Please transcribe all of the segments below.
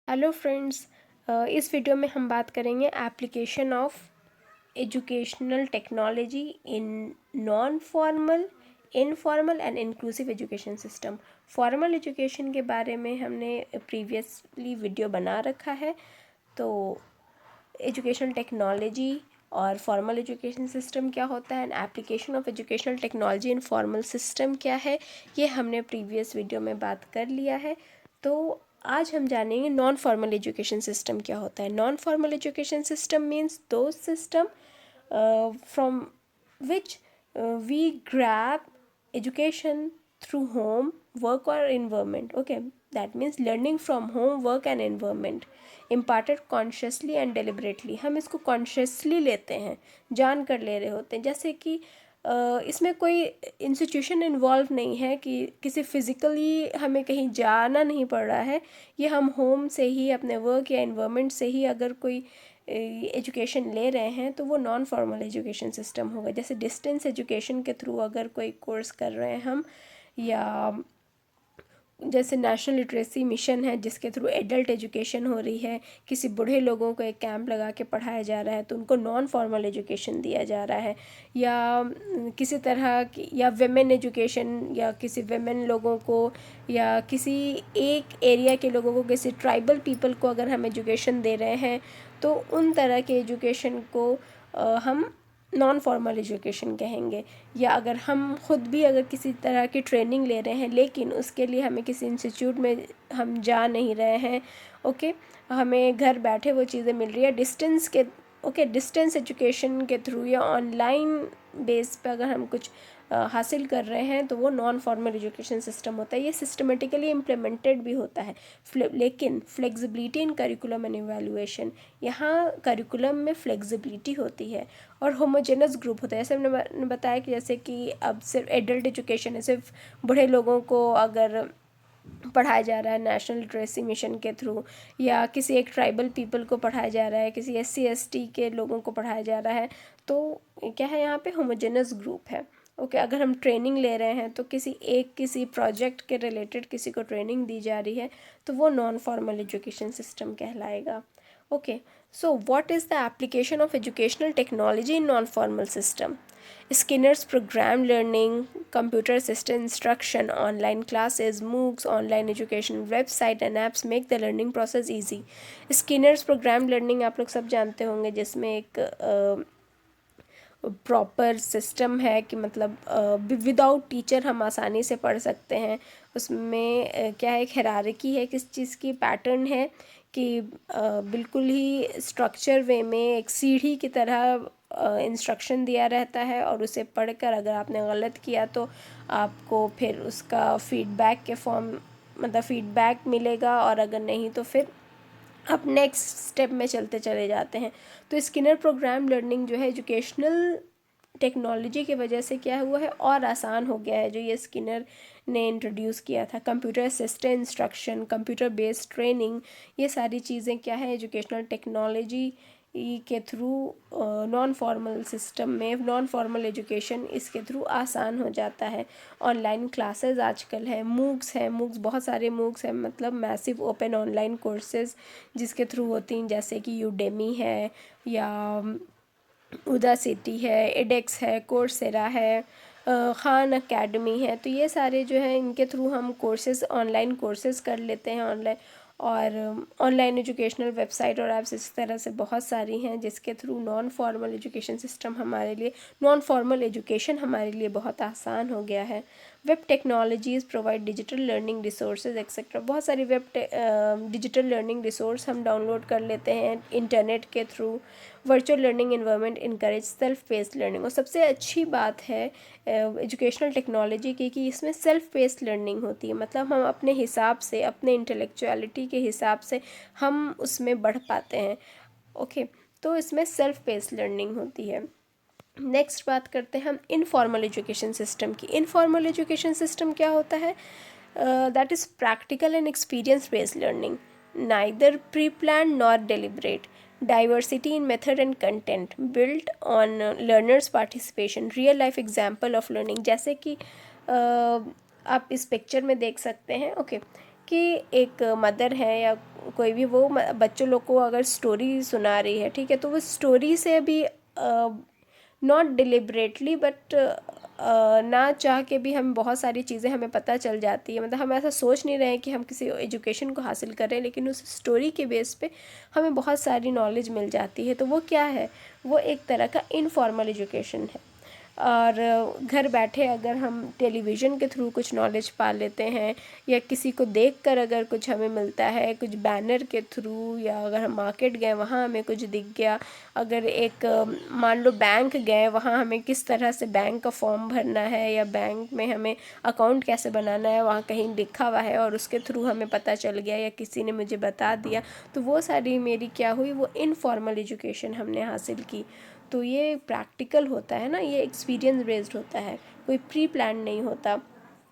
Hello friends, इस video में हम बात करेंगे application of educational technology in non formal, informal and inclusive education system. Formal education के बारे में हमने प्रीवियसली वीडियो बना रखा है, तो एजुकेशनल टेक्नोलॉजी और फॉर्मल एजुकेशन सिस्टम क्या होता है and application of educational technology in formal system क्या है, ये हमने प्रीवियस वीडियो में बात कर लिया है। तो आज हम जानेंगे नॉन फॉर्मल एजुकेशन सिस्टम क्या होता है। Non formal education system means दो system from which we grab education through home, work or environment. Okay, that means learning from home, work and environment imparted consciously and deliberately. हम इसको consciously लेते हैं, जान कर ले रहे होते हैं, जैसे कि इसमें कोई इंस्टीट्यूशन इन्वॉल्व नहीं है कि किसी फिज़िकली हमें कहीं जाना नहीं पड़ रहा है। ये हम होम से ही, अपने वर्क या इन्वायरमेंट से ही अगर कोई एजुकेशन ले रहे हैं तो वो नॉन फॉर्मल एजुकेशन सिस्टम होगा। जैसे डिस्टेंस एजुकेशन के थ्रू अगर कोई कोर्स कर रहे हैं हम, या जैसे नेशनल लिटरेसी मिशन है जिसके थ्रू एडल्ट एजुकेशन हो रही है, किसी बूढ़े लोगों को एक कैंप लगा के पढ़ाया जा रहा है तो उनको नॉन फॉर्मल एजुकेशन दिया जा रहा है। या किसी तरह की, या विमेन एजुकेशन, या किसी विमेन लोगों को या किसी एक एरिया के लोगों को, किसी ट्राइबल पीपल को अगर हम एजुकेशन दे रहे हैं तो उन तरह के एजुकेशन को हम नॉन फॉर्मल एजुकेशन कहेंगे। या अगर हम खुद भी अगर किसी तरह की ट्रेनिंग ले रहे हैं लेकिन उसके लिए हमें किसी इंस्टीट्यूट में हम जा नहीं रहे हैं, ओके, हमें घर बैठे वो चीज़ें मिल रही है डिस्टेंस के, ओके, डिस्टेंस एजुकेशन के थ्रू या ऑनलाइन बेस पे अगर हम कुछ हासिल कर रहे हैं तो वो नॉन फॉर्मल एजुकेशन सिस्टम होता है। ये सिस्टमेटिकली इम्प्लीमेंटेड भी होता है, लेकिन flexibility in curriculum and evaluation, यहाँ करिकुलम में फ्लेक्सिबिलिटी होती है और होमोजेनस ग्रुप होता है। जैसे हमने बताया कि जैसे कि अब सिर्फ एडल्ट एजुकेशन है, सिर्फ बूढ़े लोगों को अगर पढ़ाया जा रहा है नेशनल लिटरेसी मिशन के थ्रू, या किसी एक ट्राइबल पीपल को पढ़ाया जा रहा है, किसी SC ST के लोगों को पढ़ाया जा रहा है, तो क्या है, यहाँ पे होमोजेनस ग्रुप है। ओके, अगर हम ट्रेनिंग ले रहे हैं तो किसी प्रोजेक्ट के रिलेटेड किसी को ट्रेनिंग दी जा रही है तो वो नॉन फॉर्मल एजुकेशन सिस्टम कहलाएगा। Okay, so what is the application of educational technology in non-formal system? Skinner's program learning, computer assisted instruction, online classes, MOOCs, online education website and apps make the learning process easy. Skinner's program learning आप लोग सब जानते होंगे, जिसमें एक proper system है कि मतलब विदाउट टीचर हम आसानी से पढ़ सकते हैं। उसमें क्या है, एक हायरार्की है, किस चीज़ की पैटर्न है कि बिल्कुल ही स्ट्रक्चर वे में एक सीढ़ी की तरह इंस्ट्रक्शन दिया रहता है और उसे पढ़कर अगर आपने गलत किया तो आपको फिर उसका फीडबैक के फॉर्म, मतलब फीडबैक मिलेगा, और अगर नहीं तो फिर आप नेक्स्ट स्टेप में चलते चले जाते हैं। तो स्किनर प्रोग्राम लर्निंग जो है एजुकेशनल टेक्नोलॉजी की वजह से क्या हुआ है, और आसान हो गया है। जो ये स्किनर ने इंट्रोड्यूस किया था, computer assisted instruction, computer based training, ये सारी चीज़ें क्या है, एजुकेशनल टेक्नोलॉजी के थ्रू नॉन फॉर्मल सिस्टम में, नॉन फॉर्मल एजुकेशन इसके थ्रू आसान हो जाता है। ऑनलाइन क्लासेस आजकल है, मूक्स हैं, मूक्स बहुत सारे मूक्स हैं, मतलब मैसिव ओपन ऑनलाइन कोर्सेज जिसके थ्रू होती हैं, जैसे कि यूडेमी है, या उदासिटी है, एडेक्स है, कोर्सेरा है, खान अकेडमी है। तो ये सारे जो है इनके थ्रू हम कोर्सेज, ऑनलाइन कोर्सेज कर लेते हैं ऑनलाइन। और ऑनलाइन एजुकेशनल वेबसाइट और ऐप्स इस तरह से बहुत सारी हैं जिसके through non formal education system हमारे लिए, नॉन फॉर्मल एजुकेशन हमारे लिए बहुत आसान हो गया है। Web technologies provide digital learning resources etcetera, बहुत सारी डिजिटल लर्निंग रिसोर्स हम डाउनलोड कर लेते हैं इंटरनेट के through. Virtual learning environment encourage self paced learning, और सबसे अच्छी बात है एजुकेशनल टेक्नोलॉजी की कि इसमें सेल्फ पेस्ड लर्निंग होती है, मतलब हम अपने हिसाब से, अपने इंटेलेक्चुअलिटी के हिसाब से हम उसमें बढ़ पाते हैं। ओके, तो इसमें सेल्फ पेस्ड लर्निंग होती है। नेक्स्ट बात करते हैं हम इनफॉर्मल एजुकेशन सिस्टम की। इनफॉर्मल एजुकेशन सिस्टम क्या होता है? That is practical and experience based learning, neither pre plan nor deliberate, diversity in method and content, built on learners participation, real life example of learning। जैसे कि आप इस picture में देख सकते हैं, ओके, कि एक मदर है या कोई भी वो बच्चों लोग को अगर स्टोरी सुना रही है, ठीक है, तो वो स्टोरी से भी नॉट डिलिबरेटली बट ना चाह के भी हम बहुत सारी चीज़ें हमें पता चल जाती है। मतलब हम ऐसा सोच नहीं रहे हैं कि हम किसी एजुकेशन को हासिल कर रहे हैं, लेकिन उस स्टोरी के बेस पे हमें बहुत सारी नॉलेज मिल जाती है। तो वो क्या है, वो एक तरह का इनफॉर्मल एजुकेशन है। और घर बैठे अगर हम टेलीविज़न के थ्रू कुछ नॉलेज पा लेते हैं, या किसी को देखकर अगर कुछ हमें मिलता है, कुछ बैनर के थ्रू, या अगर हम मार्केट गए वहाँ हमें कुछ दिख गया, अगर एक मान लो बैंक गए वहाँ हमें किस तरह से बैंक का फॉर्म भरना है या बैंक में हमें अकाउंट कैसे बनाना है वहाँ कहीं लिखा हुआ है और उसके थ्रू हमें पता चल गया या किसी ने मुझे बता दिया, तो वो सारी मेरी क्या हुई, वो इनफॉर्मल एजुकेशन हमने हासिल की। तो ये प्रैक्टिकल होता है ना, ये एक्सपीरियंस बेस्ड होता है, कोई प्री प्लान नहीं होता,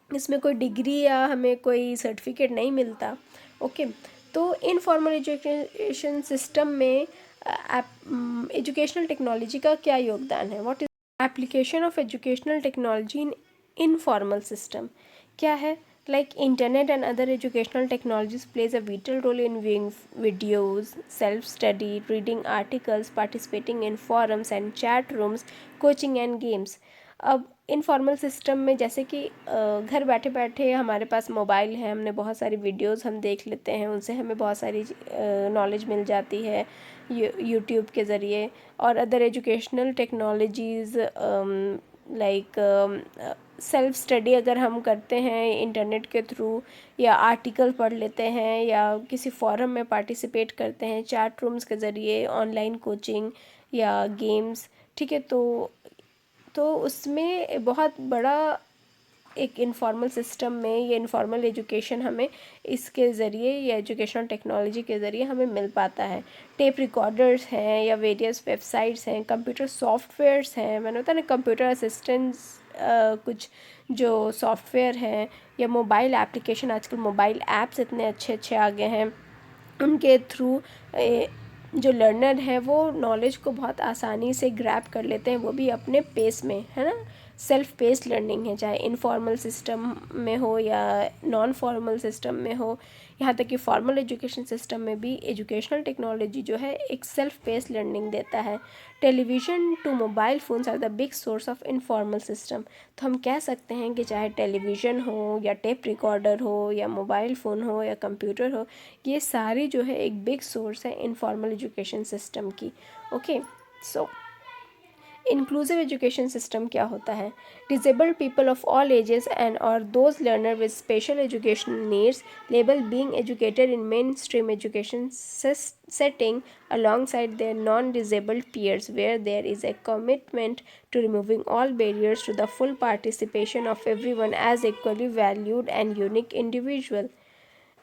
इसमें कोई डिग्री या हमें कोई सर्टिफिकेट नहीं मिलता। ओके, तो इनफॉर्मल एजुकेशन सिस्टम में एजुकेशनल टेक्नोलॉजी का क्या योगदान है? What is application of educational technology in informal system? क्या है? Like internet and other educational technologies plays a vital role in viewing videos, self-study, reading articles, participating in forums and chat rooms, coaching and games. अब informal system में जैसे कि घर बैठे बैठे हमारे पास मोबाइल है, हमने बहुत सारी वीडियोस हम देख लेते हैं, उनसे हमें बहुत सारी नॉलेज मिल जाती है यूट्यूब के ज़रिए। और other educational technologies like self study अगर हम करते हैं इंटरनेट के थ्रू, या आर्टिकल पढ़ लेते हैं, या किसी फोरम में पार्टिसिपेट करते हैं चैट रूम्स के ज़रिए, ऑनलाइन कोचिंग या गेम्स, ठीक है, तो उसमें बहुत बड़ा एक इनफॉर्मल सिस्टम में ये इनफॉर्मल एजुकेशन हमें इसके ज़रिए या एजुकेशनल टेक्नोलॉजी के ज़रिए हमें मिल पाता है। टेप रिकॉर्डर्स हैं या वेरियस वेबसाइट्स हैं, कंप्यूटर सॉफ्टवेयर्स हैं, मैंने बताया ना कंप्यूटर असिस्टेंट्स, कुछ जो सॉफ्टवेयर हैं, या मोबाइल एप्लीकेशन, आजकल मोबाइल ऐप्स इतने अच्छे अच्छे आ गए हैं, उनके थ्रू जो लर्नर है वो नॉलेज को बहुत आसानी से ग्रैब कर लेते हैं, वो भी अपने पेस में, है ना। सेल्फ पेस्ड लर्निंग है, चाहे इनफॉर्मल सिस्टम में हो या नॉन फॉर्मल सिस्टम में हो, यहाँ तक कि फॉर्मल एजुकेशन सिस्टम में भी एजुकेशनल टेक्नोलॉजी जो है एक सेल्फ पेस्ड लर्निंग देता है। Television to mobile phones are the big source of informal system. तो हम कह सकते हैं कि चाहे टेलीविज़न हो या टेप रिकॉर्डर हो या मोबाइल फ़ोन हो या कंप्यूटर हो, ये सारी जो है एक बिग सोर्स है इनफॉर्मल एजुकेशन सिस्टम की। Okay, so inclusive education system क्या होता है? Disabled people of all ages and और those learner with special educational needs label being educated in mainstream education setting alongside their non-disabled peers, where there is a commitment to removing all barriers to the full participation of everyone as equally valued and unique individual.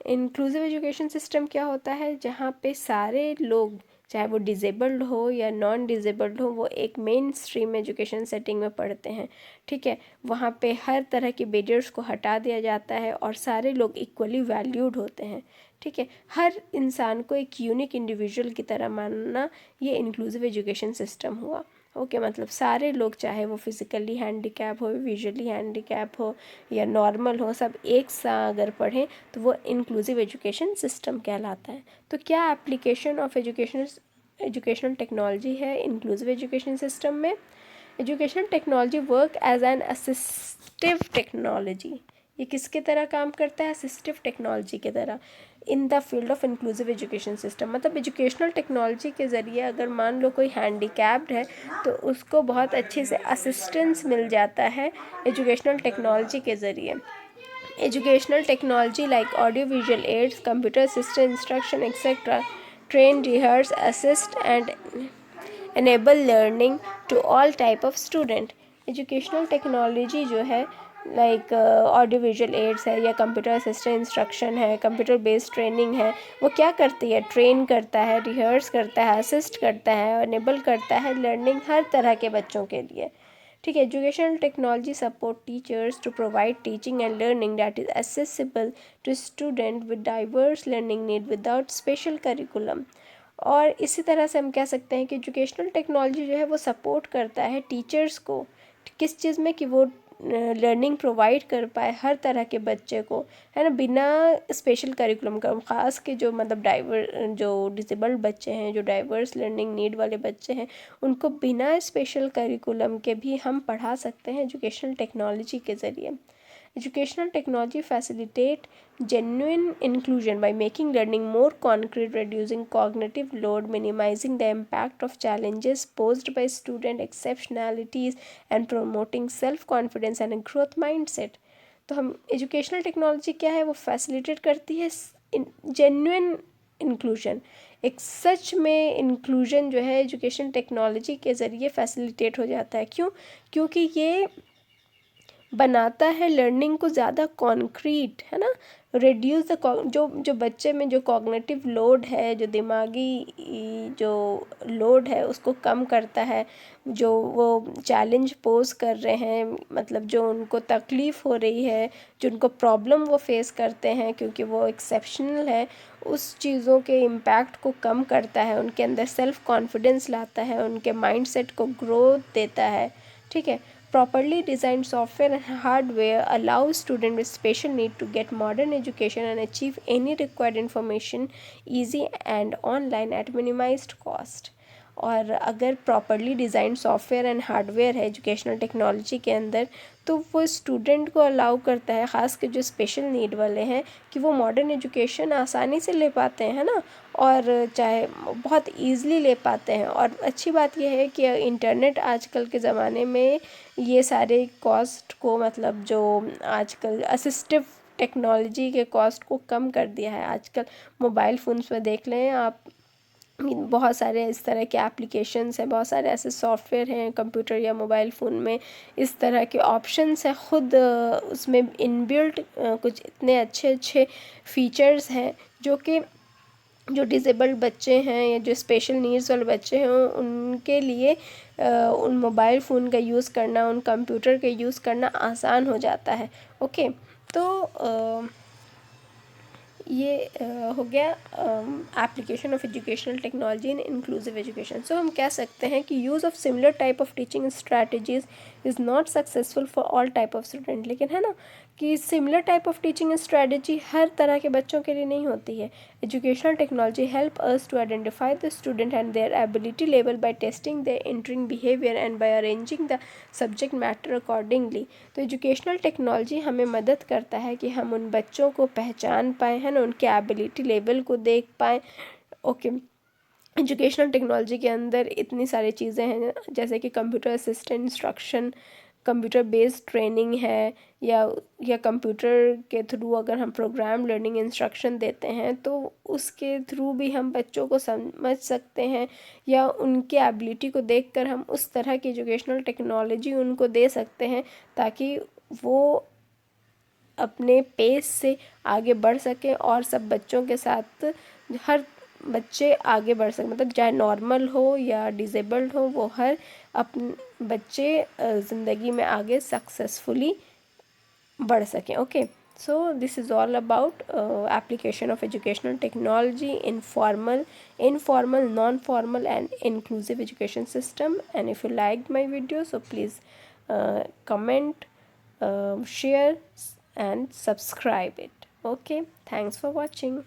Inclusive education system क्या होता है? जहाँ पे सारे लोग, चाहे वो disabled हो या नॉन डिसेबल्ड हो, वो एक मेन स्ट्रीम एजुकेशन सेटिंग में पढ़ते हैं, ठीक है। वहाँ पे हर तरह के बैरियर्स को हटा दिया जाता है और सारे लोग इक्वली वैल्यूड होते हैं, ठीक है। हर इंसान को एक यूनिक इंडिविजुअल की तरह मानना, ये इंक्लूसिव एजुकेशन सिस्टम हुआ। ओके, मतलब सारे लोग, चाहे वो फिज़िकली हैंडीकैप हो, विजुअली हैंडीकैप हो या नॉर्मल हो, सब एक सा अगर पढ़ें तो वो इंक्लूसिव एजुकेशन सिस्टम कहलाता है। तो क्या एप्लीकेशन ऑफ एजुकेशनल टेक्नोलॉजी है इंक्लूसिव एजुकेशन सिस्टम में? Educational technology work as an assistive technology. ये किसके तरह काम करता है? असिस्टिव टेक्नोलॉजी की तरह in the field of inclusive education system. मतलब एजुकेशनल टेक्नोलॉजी के ज़रिए अगर मान लो कोई हैंडीकैप्ड है तो उसको बहुत अच्छे से असिस्टेंस मिल जाता है एजुकेशनल टेक्नोलॉजी के ज़रिए। Educational technology like audio visual aids, computer assistant instruction etcetera train, rehearse, assist and enable learning to all type of student। Educational technology जो है लाइक ऑडियो विजुअल एड्स है या कंप्यूटर असिस्टेंट इंस्ट्रक्शन है, computer based training है, वो क्या करती है? ट्रेन करता है, रिहर्स करता है, असिस्ट करता है, एनेबल करता है लर्निंग हर तरह के बच्चों के लिए, ठीक है। Educational technology support teachers to provide teaching and learning that is accessible to student with diverse learning need without special curriculum. और इसी तरह से हम कह सकते हैं कि एजुकेशनल टेक्नोलॉजी जो है वो सपोर्ट करता है टीचर्स को, किस चीज़ में? कि वो लर्निंग प्रोवाइड कर पाए हर तरह के बच्चे को, है ना, बिना स्पेशल करिकुलम का। ख़ास के जो मतलब जो डिसेबल्ड बच्चे हैं, जो डाइवर्स लर्निंग नीड वाले बच्चे हैं, उनको बिना स्पेशल करिकुलम के भी हम पढ़ा सकते हैं एजुकेशनल टेक्नोलॉजी के ज़रिए। Educational technology facilitate genuine inclusion by making learning more concrete, reducing cognitive load, minimizing the impact of challenges posed by student exceptionalities, and promoting self-confidence and a growth mindset. तो हम educational technology क्या है, वो facilitate करती है genuine inclusion. एक सच में inclusion जो है एजुकेशन टेक्नोलॉजी के ज़रिए फैसिलिटेट हो जाता है। क्यों? क्योंकि ये बनाता है लर्निंग को ज़्यादा कॉन्क्रीट, है ना, रिड्यूस द जो बच्चे में जो कॉग्निटिव लोड है, जो दिमागी जो लोड है उसको कम करता है। जो वो चैलेंज पोज कर रहे हैं, मतलब जो उनको तकलीफ़ हो रही है, जो उनको प्रॉब्लम वो फेस करते हैं क्योंकि वो एक्सेप्शनल है, उस चीज़ों के इम्पैक्ट को कम करता है, उनके अंदर सेल्फ कॉन्फिडेंस लाता है, उनके माइंडसेट को ग्रोथ देता है। ठीक है। Properly designed software and hardware allow students with special need to get modern education and achieve any required information easy and online at minimized cost. और अगर properly design software and hardware है educational technology के अंदर, तो वो student को allow करता है, ख़ास कर जो स्पेशल नीड वाले हैं, कि वो मॉडर्न एजुकेशन आसानी से ले पाते हैं, है ना, और चाहे बहुत ईज़िली ले पाते हैं। और अच्छी बात यह है कि इंटरनेट आजकल के ज़माने में ये सारे कॉस्ट को, मतलब जो आजकल असिस्टिव टेक्नोलॉजी के कॉस्ट को कम कर दिया है। आजकल मोबाइल फ़ोन्स में देख लें आप, बहुत सारे इस तरह के एप्लीकेशंस हैं, बहुत सारे ऐसे सॉफ्टवेयर हैं कंप्यूटर या मोबाइल फ़ोन में, इस तरह के ऑप्शंस हैं, ख़ुद उसमें इनबिल्ट कुछ इतने अच्छे अच्छे फीचर्स हैं जो कि जो डिसेबल्ड बच्चे हैं या जो स्पेशल नीड्स वाले बच्चे हैं उनके लिए उन मोबाइल फ़ोन का यूज़ करना, उन कंप्यूटर का यूज़ करना आसान हो जाता है। ओके, तो ये हो गया application of educational technology in inclusive education. So हम कह सकते हैं कि use of similar type of teaching strategies is not successful for all type of student. लेकिन है ना कि similar type of teaching strategy हर तरह के बच्चों के लिए नहीं होती है। Educational technology help us to identify the student and their ability level by testing their entering behaviour and by arranging the subject matter accordingly. तो एजुकेशनल टेक्नोलॉजी हमें मदद करता है कि हम उन बच्चों को पहचान पाएँ, है ना, उनके एबिलिटी लेवल को देख पाएँ। ओके, एजुकेशनल टेक्नोलॉजी के अंदर इतनी सारी चीज़ें हैं, जैसे कि computer assistant instruction, computer based training है, या कंप्यूटर के थ्रू अगर हम प्रोग्राम लर्निंग इंस्ट्रक्शन देते हैं तो उसके थ्रू भी हम बच्चों को समझ सकते हैं, या उनके एबिलिटी को देखकर हम उस तरह की एजुकेशनल टेक्नोलॉजी उनको दे सकते हैं ताकि वो अपने पेस से आगे बढ़ सकें और सब बच्चों के साथ हर बच्चे आगे बढ़ सकें, मतलब चाहे नॉर्मल हो या डिसेबल्ड हो, वो हर अपने बच्चे ज़िंदगी में आगे सक्सेसफुली बढ़ सकें। Okay, so this is all about application of educational technology in formal, informal, non-formal and inclusive education system. And if you liked my video, so please comment, share and subscribe it. Okay, thanks for watching.